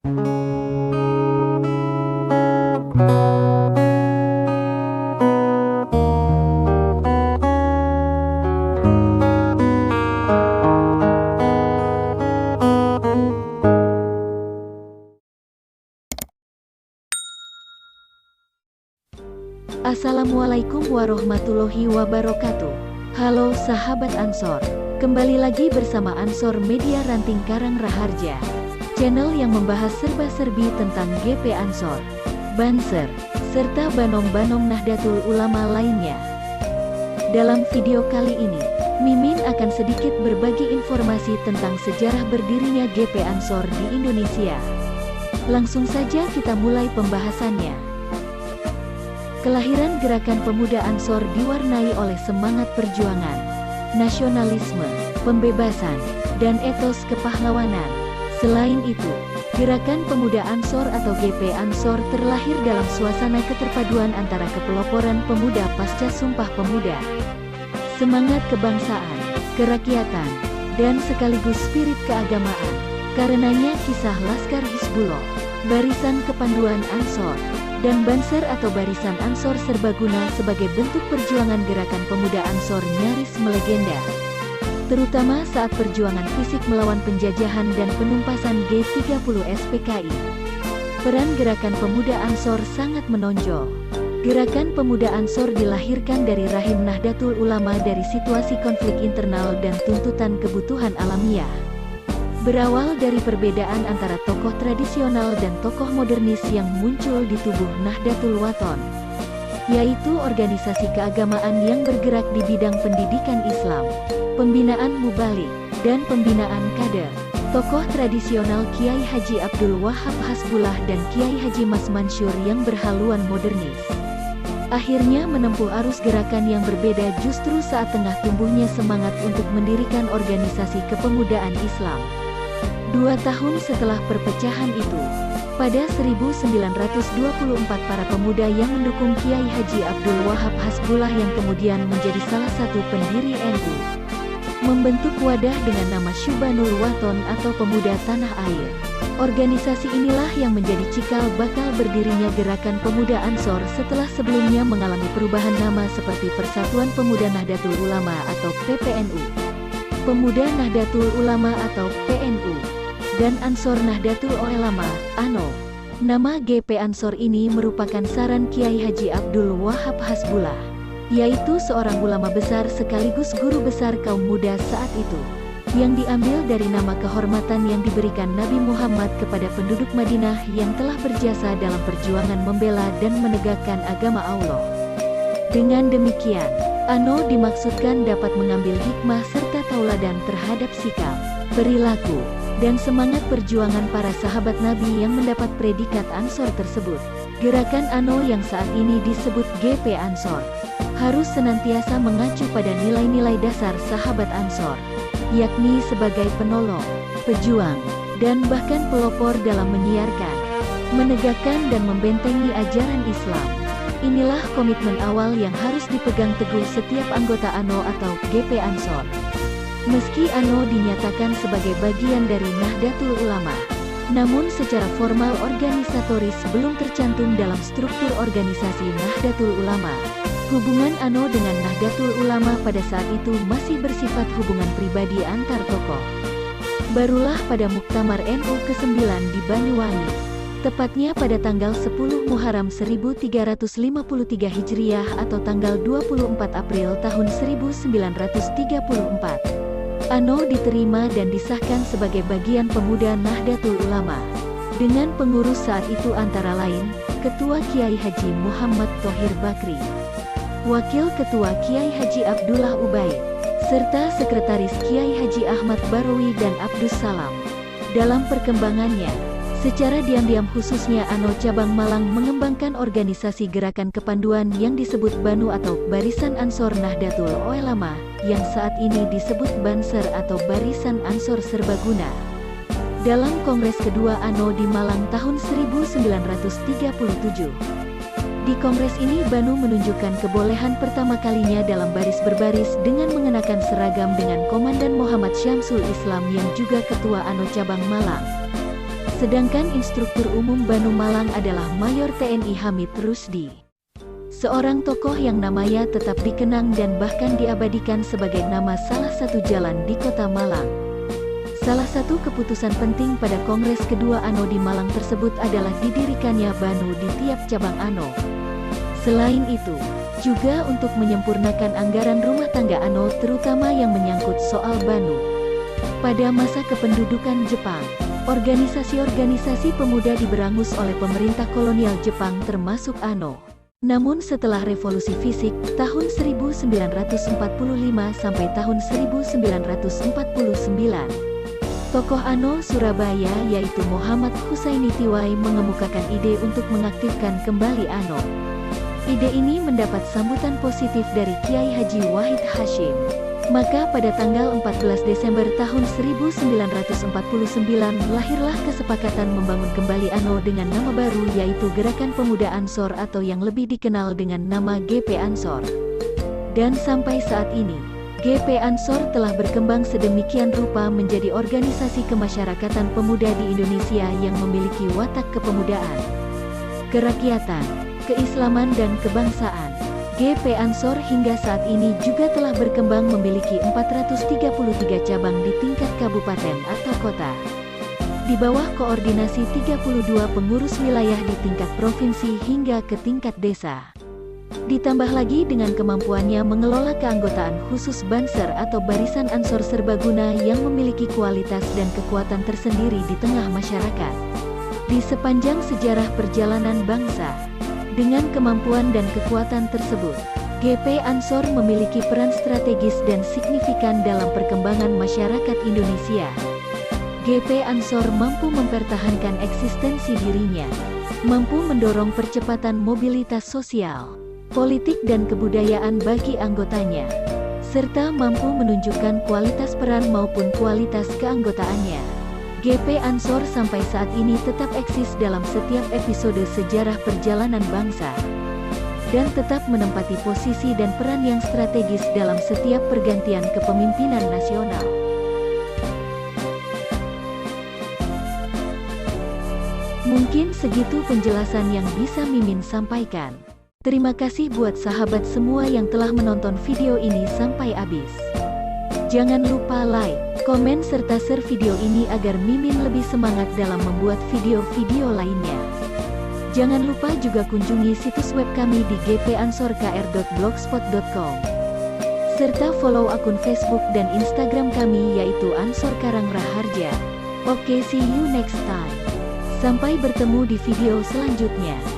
Assalamualaikum warahmatullahi wabarakatuh. Halo sahabat Ansor, kembali lagi bersama Ansor Media Ranting Karang Raharja, channel yang membahas serba-serbi tentang GP Ansor, Banser, serta Banom-Banom Nahdlatul Ulama lainnya. Dalam video kali ini, Mimin akan sedikit berbagi informasi tentang sejarah berdirinya GP Ansor di Indonesia. Langsung saja kita mulai pembahasannya. Kelahiran Gerakan Pemuda Ansor diwarnai oleh semangat perjuangan, nasionalisme, pembebasan, dan etos kepahlawanan. Selain itu, Gerakan Pemuda Ansor atau GP Ansor terlahir dalam suasana keterpaduan antara kepeloporan pemuda pasca Sumpah Pemuda, semangat kebangsaan, kerakyatan, dan sekaligus spirit keagamaan. Karenanya kisah Laskar Hizbullah, Barisan Kepanduan Ansor, dan Banser atau Barisan Ansor Serbaguna sebagai bentuk perjuangan Gerakan Pemuda Ansor nyaris melegenda, terutama saat perjuangan fisik melawan penjajahan dan penumpasan G30 SPKI. Peran Gerakan Pemuda Ansor sangat menonjol. Gerakan Pemuda Ansor dilahirkan dari rahim Nahdlatul Ulama dari situasi konflik internal dan tuntutan kebutuhan alamiah. Berawal dari perbedaan antara tokoh tradisional dan tokoh modernis yang muncul di tubuh Nahdlatul Wathon, yaitu organisasi keagamaan yang bergerak di bidang pendidikan Islam, pembinaan mubalik, dan pembinaan kader. Tokoh tradisional Kiai Haji Abdul Wahab Hasbullah dan Kiai Haji Mas Mansur yang berhaluan modernis, akhirnya menempuh arus gerakan yang berbeda justru saat tengah tumbuhnya semangat untuk mendirikan organisasi kepemudaan Islam. 2 tahun setelah perpecahan itu, pada 1924 para pemuda yang mendukung Kiai Haji Abdul Wahab Hasbullah yang kemudian menjadi salah satu pendiri NU, membentuk wadah dengan nama Syubanul Wathon atau Pemuda Tanah Air. Organisasi inilah yang menjadi cikal bakal berdirinya Gerakan Pemuda Ansor setelah sebelumnya mengalami perubahan nama seperti Persatuan Pemuda Nahdlatul Ulama atau PPNU, Pemuda Nahdlatul Ulama atau PNU, dan Ansor Nahdlatul Ulama, ANO. Nama GP Ansor ini merupakan saran Kiai Haji Abdul Wahab Hasbullah, yaitu seorang ulama besar sekaligus guru besar kaum muda saat itu, yang diambil dari nama kehormatan yang diberikan Nabi Muhammad kepada penduduk Madinah yang telah berjasa dalam perjuangan membela dan menegakkan agama Allah. Dengan demikian, ANO dimaksudkan dapat mengambil hikmah serta tauladan terhadap sikap, perilaku, dan semangat perjuangan para sahabat Nabi yang mendapat predikat Ansor tersebut. Gerakan ANO yang saat ini disebut GP Ansor harus senantiasa mengacu pada nilai-nilai dasar sahabat Ansor, yakni sebagai penolong, pejuang, dan bahkan pelopor dalam menyiarkan, menegakkan dan membentengi ajaran Islam. Inilah komitmen awal yang harus dipegang teguh setiap anggota ANO atau GP Ansor. Meski ANO dinyatakan sebagai bagian dari Nahdlatul Ulama, namun secara formal organisatoris belum tercantum dalam struktur organisasi Nahdlatul Ulama. Hubungan ANO dengan Nahdlatul Ulama pada saat itu masih bersifat hubungan pribadi antar tokoh. Barulah pada Muktamar NU ke-9 di Banyuwangi, tepatnya pada tanggal 10 Muharram 1353 Hijriah atau tanggal 24 April tahun 1934. ANO diterima dan disahkan sebagai bagian pemuda Nahdlatul Ulama, dengan pengurus saat itu antara lain, Ketua Kiai Haji Muhammad Thohir Bakri, Wakil Ketua Kiai Haji Abdullah Ubaid, serta Sekretaris Kiai Haji Ahmad Barowi dan Abdus Salam. Dalam perkembangannya, secara diam-diam khususnya ANO Cabang Malang mengembangkan organisasi gerakan kepanduan yang disebut BANU atau Barisan Ansor Nahdlatul Ulama, yang saat ini disebut Banser atau Barisan Ansor Serbaguna. Dalam Kongres kedua ANO di Malang tahun 1937. Di kongres ini BANU menunjukkan kebolehan pertama kalinya dalam baris berbaris dengan mengenakan seragam dengan Komandan Muhammad Syamsul Islam yang juga Ketua ANO Cabang Malang. Sedangkan instruktur umum Banu Malang adalah Mayor TNI Hamid Rusdi. Seorang tokoh yang namanya tetap dikenang dan bahkan diabadikan sebagai nama salah satu jalan di kota Malang. Salah satu keputusan penting pada Kongres kedua ANO di Malang tersebut adalah didirikannya Banu di tiap cabang ANO. Selain itu, juga untuk menyempurnakan anggaran rumah tangga ANO terutama yang menyangkut soal Banu. Pada masa kependudukan Jepang, organisasi-organisasi pemuda diberangus oleh pemerintah kolonial Jepang termasuk ANO. Namun setelah revolusi fisik tahun 1945 sampai tahun 1949, tokoh ANO Surabaya yaitu Muhammad Husaini Tiwai mengemukakan ide untuk mengaktifkan kembali ANO. Ide ini mendapat sambutan positif dari Kiai Haji Wahid Hasyim. Maka pada tanggal 14 Desember tahun 1949 lahirlah kesepakatan membangun kembali ANO dengan nama baru yaitu Gerakan Pemuda Ansor atau yang lebih dikenal dengan nama GP Ansor. Dan sampai saat ini, GP Ansor telah berkembang sedemikian rupa menjadi organisasi kemasyarakatan pemuda di Indonesia yang memiliki watak kepemudaan, kerakyatan, keislaman dan kebangsaan. GP Ansor hingga saat ini juga telah berkembang memiliki 433 cabang di tingkat kabupaten atau kota. Di bawah koordinasi 32 pengurus wilayah di tingkat provinsi hingga ke tingkat desa. Ditambah lagi dengan kemampuannya mengelola keanggotaan khusus Banser atau Barisan Ansor Serbaguna yang memiliki kualitas dan kekuatan tersendiri di tengah masyarakat. Di sepanjang sejarah perjalanan bangsa, dengan kemampuan dan kekuatan tersebut, GP Ansor memiliki peran strategis dan signifikan dalam perkembangan masyarakat Indonesia. GP Ansor mampu mempertahankan eksistensi dirinya, mampu mendorong percepatan mobilitas sosial, politik dan kebudayaan bagi anggotanya, serta mampu menunjukkan kualitas peran maupun kualitas keanggotaannya. GP Ansor sampai saat ini tetap eksis dalam setiap episode sejarah perjalanan bangsa, dan tetap menempati posisi dan peran yang strategis dalam setiap pergantian kepemimpinan nasional. Mungkin segitu penjelasan yang bisa Mimin sampaikan. Terima kasih buat sahabat semua yang telah menonton video ini sampai habis. Jangan lupa like, komen serta share video ini agar Mimin lebih semangat dalam membuat video-video lainnya. Jangan lupa juga kunjungi situs web kami di gpansorkr.blogspot.com. Serta follow akun Facebook dan Instagram kami yaitu Ansor Karang Raharja. Oke, see you next time. Sampai bertemu di video selanjutnya.